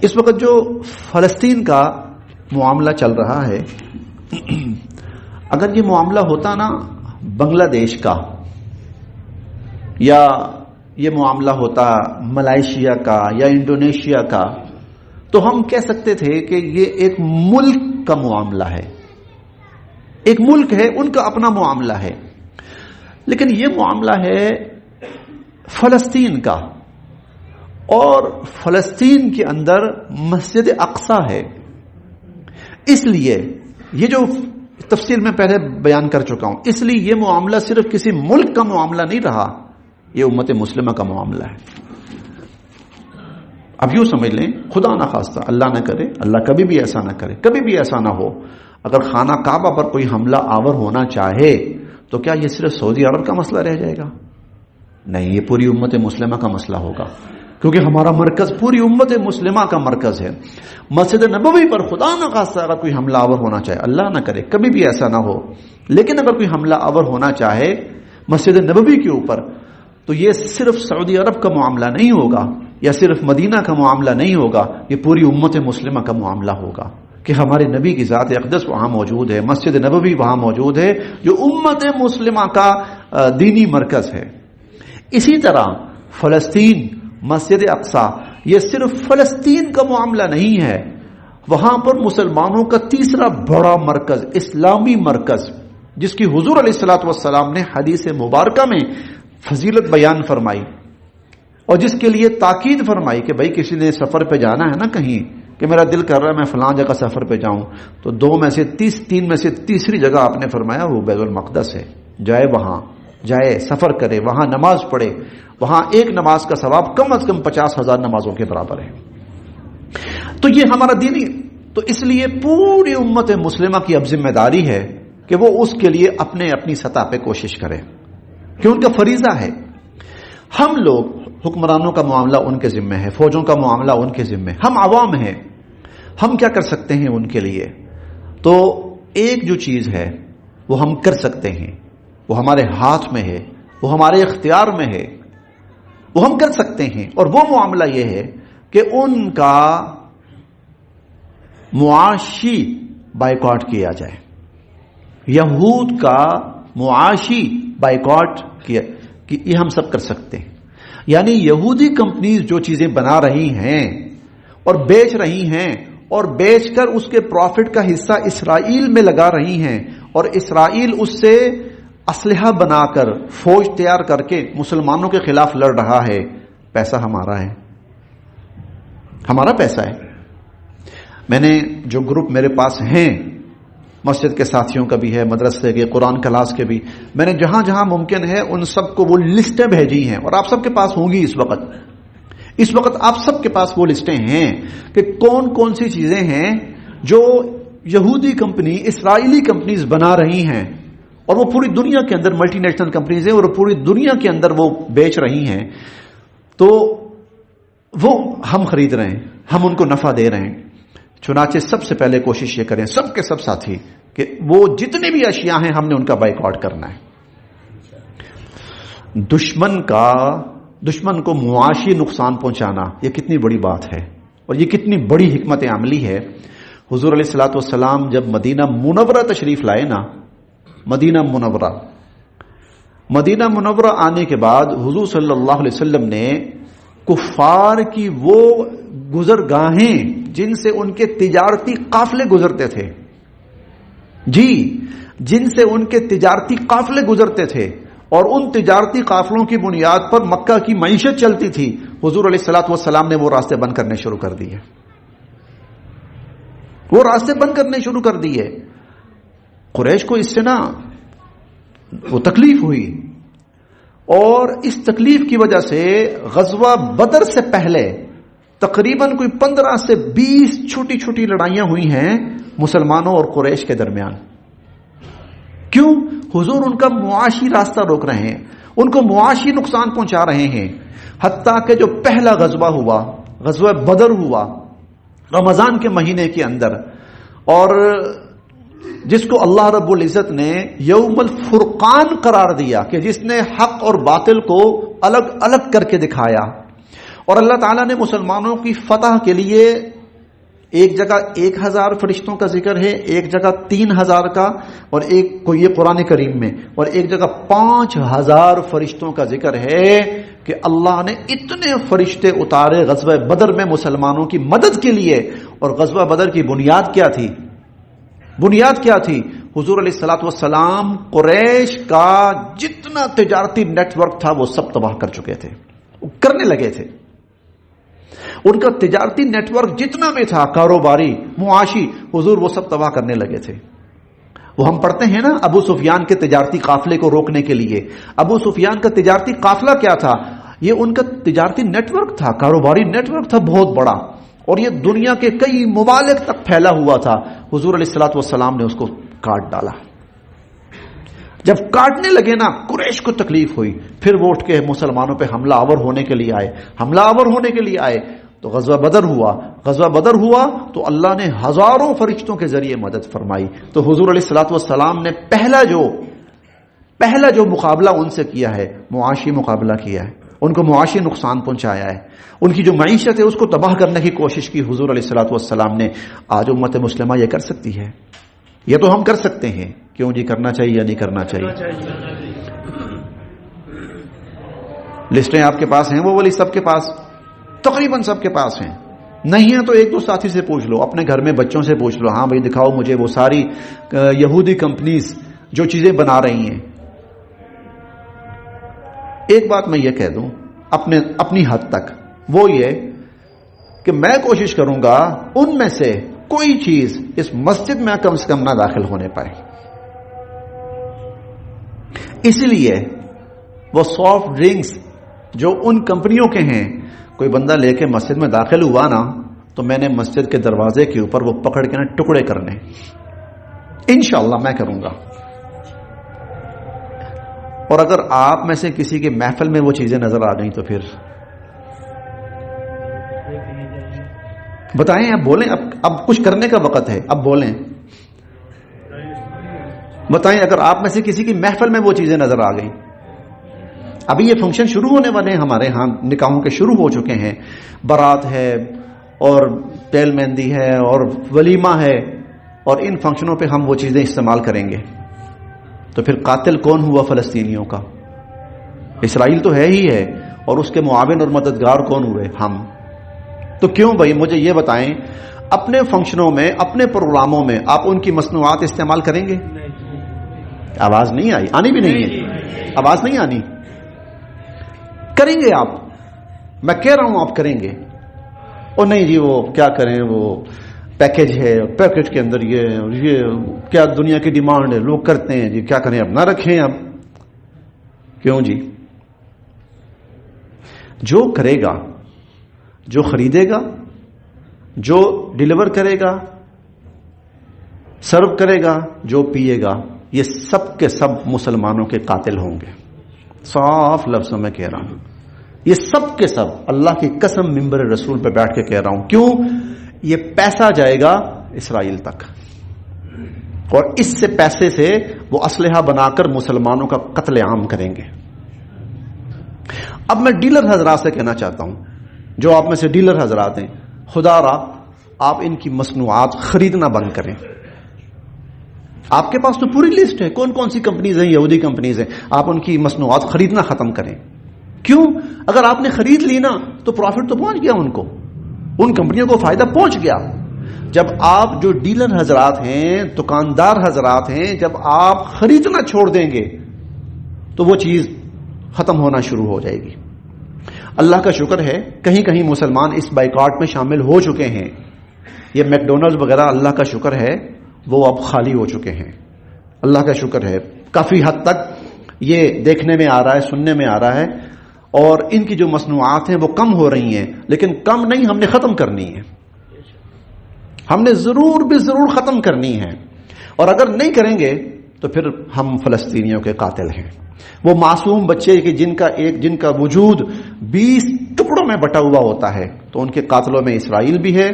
اس وقت جو فلسطین کا معاملہ چل رہا ہے، اگر یہ معاملہ ہوتا نا بنگلہ دیش کا، یا یہ معاملہ ہوتا ملائیشیا کا یا انڈونیشیا کا، تو ہم کہہ سکتے تھے کہ یہ ایک ملک کا معاملہ ہے، ایک ملک ہے، ان کا اپنا معاملہ ہے. لیکن یہ معاملہ ہے فلسطین کا، اور فلسطین کے اندر مسجد اقصی ہے. اس لیے یہ جو تفصیل میں پہلے بیان کر چکا ہوں، اس لیے یہ معاملہ صرف کسی ملک کا معاملہ نہیں رہا، یہ امت مسلمہ کا معاملہ ہے. اب یوں سمجھ لیں، خدا نہ خواستہ، اللہ نہ کرے، اللہ کبھی بھی ایسا نہ کرے، کبھی بھی ایسا نہ ہو، اگر خانہ کعبہ پر کوئی حملہ آور ہونا چاہے تو کیا یہ صرف سعودی عرب کا مسئلہ رہ جائے گا؟ نہیں، یہ پوری امت مسلمہ کا مسئلہ ہوگا، کیونکہ ہمارا مرکز پوری امت مسلمہ کا مرکز ہے. مسجد نبوی پر خدا نہ خواستہ اگر کوئی حملہ آور ہونا چاہے، اللہ نہ کرے کبھی بھی ایسا نہ ہو، لیکن اگر کوئی حملہ آور ہونا چاہے مسجد نبوی کے اوپر، تو یہ صرف سعودی عرب کا معاملہ نہیں ہوگا، یا صرف مدینہ کا معاملہ نہیں ہوگا، یہ پوری امت مسلمہ کا معاملہ ہوگا کہ ہمارے نبی کی ذات اقدس وہاں موجود ہے، مسجد نبوی وہاں موجود ہے، جو امت مسلمہ کا دینی مرکز ہے. اسی طرح فلسطین، مسجد اقصی، یہ صرف فلسطین کا معاملہ نہیں ہے، وہاں پر مسلمانوں کا تیسرا بڑا مرکز، اسلامی مرکز، جس کی حضور علیہ الصلوۃ والسلام نے حدیث مبارکہ میں فضیلت بیان فرمائی، اور جس کے لیے تاکید فرمائی کہ بھائی کسی نے سفر پہ جانا ہے نا کہیں، کہ میرا دل کر رہا ہے میں فلاں جگہ سفر پہ جاؤں، تو تین میں سے تیسری جگہ آپ نے فرمایا وہ بیت المقدس ہے. جائے وہاں، جائے سفر کرے، وہاں نماز پڑھے، وہاں ایک نماز کا ثواب کم از کم 50,000 نمازوں کے برابر ہے. تو یہ ہمارا دینی، تو اس لیے پوری امت مسلمہ کی اب ذمہ داری ہے کہ وہ اس کے لیے اپنی سطح پہ کوشش کرے، کہ ان کا فریضہ ہے. ہم لوگ حکمرانوں کا معاملہ ان کے ذمہ ہے، فوجوں کا معاملہ ان کے ذمہ ہے، ہم عوام ہیں، ہم کیا کر سکتے ہیں ان کے لیے؟ تو ایک جو چیز ہے وہ ہم کر سکتے ہیں، وہ ہمارے ہاتھ میں ہے، وہ ہمارے اختیار میں ہے، وہ ہم کر سکتے ہیں، اور وہ معاملہ یہ ہے کہ ان کا معاشی بائیکاٹ کیا جائے. یہود کا معاشی بائیکاٹ کیا، کہ یہ ہم سب کر سکتے ہیں. یعنی یہودی کمپنیز جو چیزیں بنا رہی ہیں اور بیچ رہی ہیں، اور بیچ کر اس کے پروفٹ کا حصہ اسرائیل میں لگا رہی ہیں، اور اسرائیل اس سے اسلحہ بنا کر، فوج تیار کر کے مسلمانوں کے خلاف لڑ رہا ہے، پیسہ ہمارا ہے، ہمارا پیسہ ہے. میں نے جو گروپ میرے پاس ہیں، مسجد کے ساتھیوں کا بھی ہے، مدرسے کے، قرآن کلاس کے بھی، میں نے جہاں جہاں ممکن ہے ان سب کو وہ لسٹیں بھیجی ہیں، اور آپ سب کے پاس ہوں گی اس وقت آپ سب کے پاس وہ لسٹیں ہیں کہ کون کون سی چیزیں ہیں جو یہودی کمپنی، اسرائیلی کمپنیز بنا رہی ہیں، اور وہ پوری دنیا کے اندر ملٹی نیشنل کمپنیز ہیں، اور پوری دنیا کے اندر وہ بیچ رہی ہیں. تو وہ ہم خرید رہے ہیں، ہم ان کو نفع دے رہے ہیں. چنانچہ سب سے پہلے کوشش یہ کریں، سب کے سب ساتھی، کہ وہ جتنے بھی اشیاء ہیں ہم نے ان کا بائیکاٹ کرنا ہے. دشمن کو معاشی نقصان پہنچانا یہ کتنی بڑی بات ہے، اور یہ کتنی بڑی حکمت عملی ہے. حضور علیہ الصلوۃ والسلام جب مدینہ منورہ تشریف لائے نا، مدینہ منورہ آنے کے بعد حضور صلی اللہ علیہ وسلم نے کفار کی وہ گزرگاہیں جن سے ان کے تجارتی قافلے گزرتے تھے، جن سے ان کے تجارتی قافلے گزرتے تھے، اور ان تجارتی قافلوں کی بنیاد پر مکہ کی معیشت چلتی تھی، حضور علیہ الصلوۃ والسلام نے وہ راستے بند کرنے شروع کر دیے، وہ راستے بند کرنے شروع کر دیے. قریش کو اس سے نا وہ تکلیف ہوئی، اور اس تکلیف کی وجہ سے غزوہ بدر سے پہلے تقریباً کوئی 15 سے 20 چھوٹی چھوٹی لڑائیاں ہوئی ہیں مسلمانوں اور قریش کے درمیان. کیوں؟ حضور ان کا معاشی راستہ روک رہے ہیں، ان کو معاشی نقصان پہنچا رہے ہیں. حتیٰ کہ جو پہلا غزوہ ہوا، غزوہ بدر ہوا رمضان کے مہینے کے اندر، اور جس کو اللہ رب العزت نے یوم الفرقان قرار دیا، کہ جس نے حق اور باطل کو الگ الگ کر کے دکھایا، اور اللہ تعالیٰ نے مسلمانوں کی فتح کے لیے ایک جگہ 1000 فرشتوں کا ذکر ہے، ایک جگہ 3000 کا، اور ایک کو یہ قرآن کریم میں، اور ایک جگہ 5000 فرشتوں کا ذکر ہے کہ اللہ نے اتنے فرشتے اتارے غزوہ بدر میں مسلمانوں کی مدد کے لیے. اور غزوہ بدر کی بنیاد کیا تھی؟ بنیاد کیا تھی؟ حضور علیہ الصلوۃ والسلام قریش کا جتنا تجارتی نیٹ ورک تھا وہ سب تباہ کر چکے تھے، کرنے لگے تھے. ان کا تجارتی نیٹ ورک جتنا بھی تھا، کاروباری، معاشی، حضور وہ سب تباہ کرنے لگے تھے. وہ ہم پڑھتے ہیں نا ابو سفیان کے تجارتی قافلے کو روکنے کے لیے. ابو سفیان کا تجارتی قافلہ کیا تھا؟ یہ ان کا تجارتی نیٹ ورک تھا، کاروباری نیٹ ورک تھا بہت بڑا، اور یہ دنیا کے کئی ممالک تک پھیلا ہوا تھا. حضور علیہ الصلوۃ والسلام نے اس کو کاٹ ڈالا. جب کاٹنے لگے نا قریش کو تکلیف ہوئی، پھر وہ اٹھ کے مسلمانوں پہ حملہ آور ہونے کے لیے آئے. تو غزوہ بدر ہوا. غزوہ بدر ہوا تو اللہ نے ہزاروں فرشتوں کے ذریعے مدد فرمائی. تو حضور علیہ الصلوۃ والسلام نے پہلا جو مقابلہ ان سے کیا ہے، معاشی مقابلہ کیا ہے. ان کو معاشی نقصان پہنچایا ہے، ان کی جو معیشت ہے اس کو تباہ کرنے کی کوشش کی حضور علیہ الصلوۃ والسلام نے. آج امت مسلمہ یہ کر سکتی ہے، یہ تو ہم کر سکتے ہیں. کیوں جی؟ کرنا چاہیے یا نہیں کرنا چاہیے؟ لسٹیں آپ کے پاس ہیں وہ والی؟ سب کے پاس، تقریباً سب کے پاس ہیں. نہیں ہے تو ایک دو ساتھی سے پوچھ لو، اپنے گھر میں بچوں سے پوچھ لو، ہاں بھائی دکھاؤ مجھے وہ ساری یہودی کمپنیز جو چیزیں بنا رہی ہیں. ایک بات میں یہ کہہ دوں اپنی حد تک، وہ یہ کہ میں کوشش کروں گا ان میں سے کوئی چیز اس مسجد میں کم سے کم نہ داخل ہونے پائے. اسی لیے وہ سافٹ ڈرنکس جو ان کمپنیوں کے ہیں، کوئی بندہ لے کے مسجد میں داخل ہوا نا تو میں نے مسجد کے دروازے کے اوپر وہ پکڑ کے نا ٹکڑے کرنے، انشاءاللہ میں کروں گا. اور اگر آپ میں سے کسی کے محفل میں وہ چیزیں نظر آ گئی تو پھر بتائیں، اب بولیں. اب کچھ کرنے کا وقت ہے، اب بولیں، بتائیں. اگر آپ میں سے کسی کی محفل میں وہ چیزیں نظر آ گئیں، ابھی یہ فنکشن شروع ہونے والے ہیں، ہمارے ہاں نکاحوں کے شروع ہو چکے ہیں، بارات ہے اور تیل مہندی ہے اور ولیمہ ہے، اور ان فنکشنوں پہ ہم وہ چیزیں استعمال کریں گے، تو پھر قاتل کون ہوا فلسطینیوں کا؟ اسرائیل تو ہے ہی ہے، اور اس کے معاون اور مددگار کون ہوئے؟ ہم. تو کیوں بھائی مجھے یہ بتائیں، اپنے فنکشنوں میں، اپنے پروگراموں میں آپ ان کی مصنوعات استعمال کریں گے؟ آواز نہیں آئی، آنی بھی نہیں ہے، آواز نہیں آنی. کریں گے آپ؟ میں کہہ رہا ہوں آپ کریں گے. اور نہیں جی وہ کیا کریں، وہ پیکج ہے، پیکج کے اندر یہ کیا دنیا کی ڈیمانڈ ہے، لوگ کرتے ہیں جی، کیا کریں اب، نہ رکھیں اب. کیوں جی؟ جو کرے گا، جو خریدے گا، جو ڈیلیور کرے گا، سرو کرے گا، جو پیے گا، یہ سب کے سب مسلمانوں کے قاتل ہوں گے. صاف لفظوں میں کہہ رہا ہوں، یہ سب کے سب، اللہ کی قسم منبر رسول پہ بیٹھ کے کہہ رہا ہوں. کیوں؟ یہ پیسہ جائے گا اسرائیل تک، اور اس سے پیسے سے وہ اسلحہ بنا کر مسلمانوں کا قتل عام کریں گے. اب میں ڈیلر حضرات سے کہنا چاہتا ہوں، جو آپ میں سے ڈیلر حضرات ہیں، خدا را آپ ان کی مصنوعات خریدنا بند کریں. آپ کے پاس تو پوری لسٹ ہے، کون کون سی کمپنیز ہیں، یہودی کمپنیز ہیں، آپ ان کی مصنوعات خریدنا ختم کریں. کیوں؟ اگر آپ نے خرید لی نا تو پروفٹ تو پہنچ گیا، ان کو، ان کمپنیوں کو فائدہ پہنچ گیا. جب آپ جو ڈیلر حضرات ہیں، دکاندار حضرات ہیں، جب آپ خریدنا چھوڑ دیں گے تو وہ چیز ختم ہونا شروع ہو جائے گی. اللہ کا شکر ہے کہیں کہیں مسلمان اس بائیکاٹ میں شامل ہو چکے ہیں. یہ میکڈونلڈز وغیرہ اللہ کا شکر ہے وہ اب خالی ہو چکے ہیں. اللہ کا شکر ہے کافی حد تک یہ دیکھنے میں آ رہا ہے، سننے میں آ رہا ہے، اور ان کی جو مصنوعات ہیں وہ کم ہو رہی ہیں. لیکن کم نہیں، ہم نے ختم کرنی ہے، ہم نے ضرور بھی ضرور ختم کرنی ہے. اور اگر نہیں کریں گے تو پھر ہم فلسطینیوں کے قاتل ہیں. وہ معصوم بچے جن کا وجود 20 ٹکڑوں میں بٹا ہوا ہوتا ہے، تو ان کے قاتلوں میں اسرائیل بھی ہے،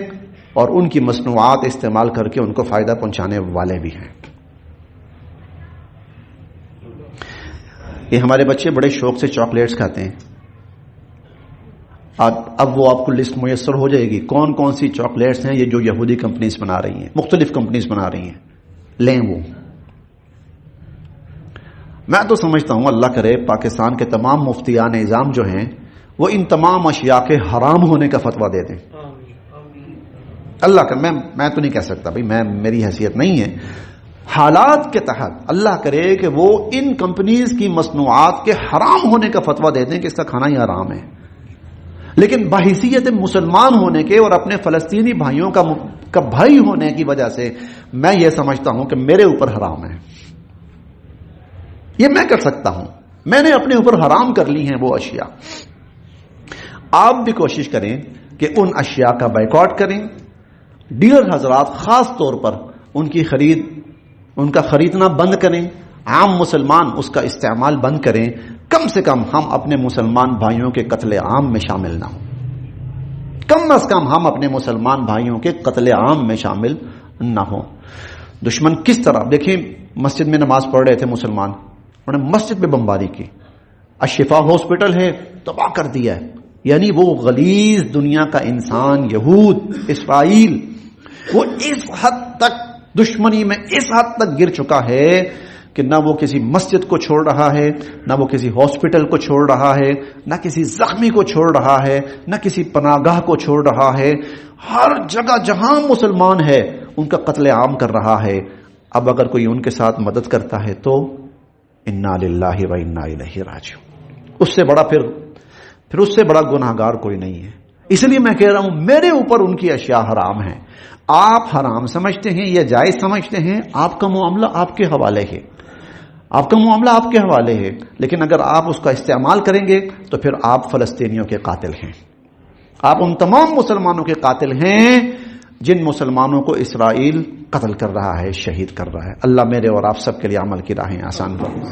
اور ان کی مصنوعات استعمال کر کے ان کو فائدہ پہنچانے والے بھی ہیں. یہ ہمارے بچے بڑے شوق سے چاکلیٹس کھاتے ہیں، اب وہ آپ کو لسٹ میسر ہو جائے گی کون کون سی چاکلیٹس ہیں یہ جو یہودی کمپنیز بنا رہی ہیں، مختلف کمپنیز بنا رہی ہیں، لیں وہ۔ میں تو سمجھتا ہوں اللہ کرے پاکستان کے تمام مفتیان نظام جو ہیں وہ ان تمام اشیاء کے حرام ہونے کا فتویٰ دے دیں۔ اللہ کا میں تو نہیں کہہ سکتا بھائی، میری حیثیت نہیں ہے، حالات کے تحت اللہ کرے کہ وہ ان کمپنیز کی مصنوعات کے حرام ہونے کا فتویٰ دے دیں کہ اس کا کھانا ہی حرام ہے، لیکن بحیثیت مسلمان ہونے کے اور اپنے فلسطینی بھائیوں کا بھائی ہونے کی وجہ سے میں یہ سمجھتا ہوں کہ میرے اوپر حرام ہے، یہ میں کر سکتا ہوں، میں نے اپنے اوپر حرام کر لی ہیں وہ اشیاء۔ آپ بھی کوشش کریں کہ ان اشیاء کا بائیکاٹ کریں، ڈیلر حضرات خاص طور پر ان کا خریدنا بند کریں، عام مسلمان اس کا استعمال بند کریں، کم سے کم ہم اپنے مسلمان بھائیوں کے قتل عام میں شامل نہ ہوں، کم از کم ہم اپنے مسلمان بھائیوں کے قتل عام میں شامل نہ ہوں۔ دشمن کس طرح، دیکھیں مسجد میں نماز پڑھ رہے تھے مسلمان، انہوں نے مسجد پہ بمباری کی، الشفا ہاسپٹل ہے تباہ کر دیا ہے، یعنی وہ غلیظ دنیا کا انسان یہود اسرائیل وہ اس حد تک دشمنی میں اس حد تک گر چکا ہے کہ نہ وہ کسی مسجد کو چھوڑ رہا ہے، نہ وہ کسی ہاسپٹل کو چھوڑ رہا ہے، نہ کسی زخمی کو چھوڑ رہا ہے، نہ کسی پناہ گاہ کو چھوڑ رہا ہے، ہر جگہ جہاں مسلمان ہے ان کا قتل عام کر رہا ہے۔ اب اگر کوئی ان کے ساتھ مدد کرتا ہے تو انا للہ و انا الیہ راجعون، اس سے بڑا پھر اس سے بڑا گناہگار کوئی نہیں ہے۔ اس لیے میں کہہ رہا ہوں میرے اوپر ان کی اشیاء حرام ہیں، آپ حرام سمجھتے ہیں یا جائز سمجھتے ہیں، آپ کا معاملہ آپ کے حوالے ہے، آپ کا معاملہ آپ کے حوالے ہے، لیکن اگر آپ اس کا استعمال کریں گے تو پھر آپ فلسطینیوں کے قاتل ہیں، آپ ان تمام مسلمانوں کے قاتل ہیں جن مسلمانوں کو اسرائیل قتل کر رہا ہے، شہید کر رہا ہے۔ اللہ میرے اور آپ سب کے لیے عمل کی راہیں آسان فرمائے۔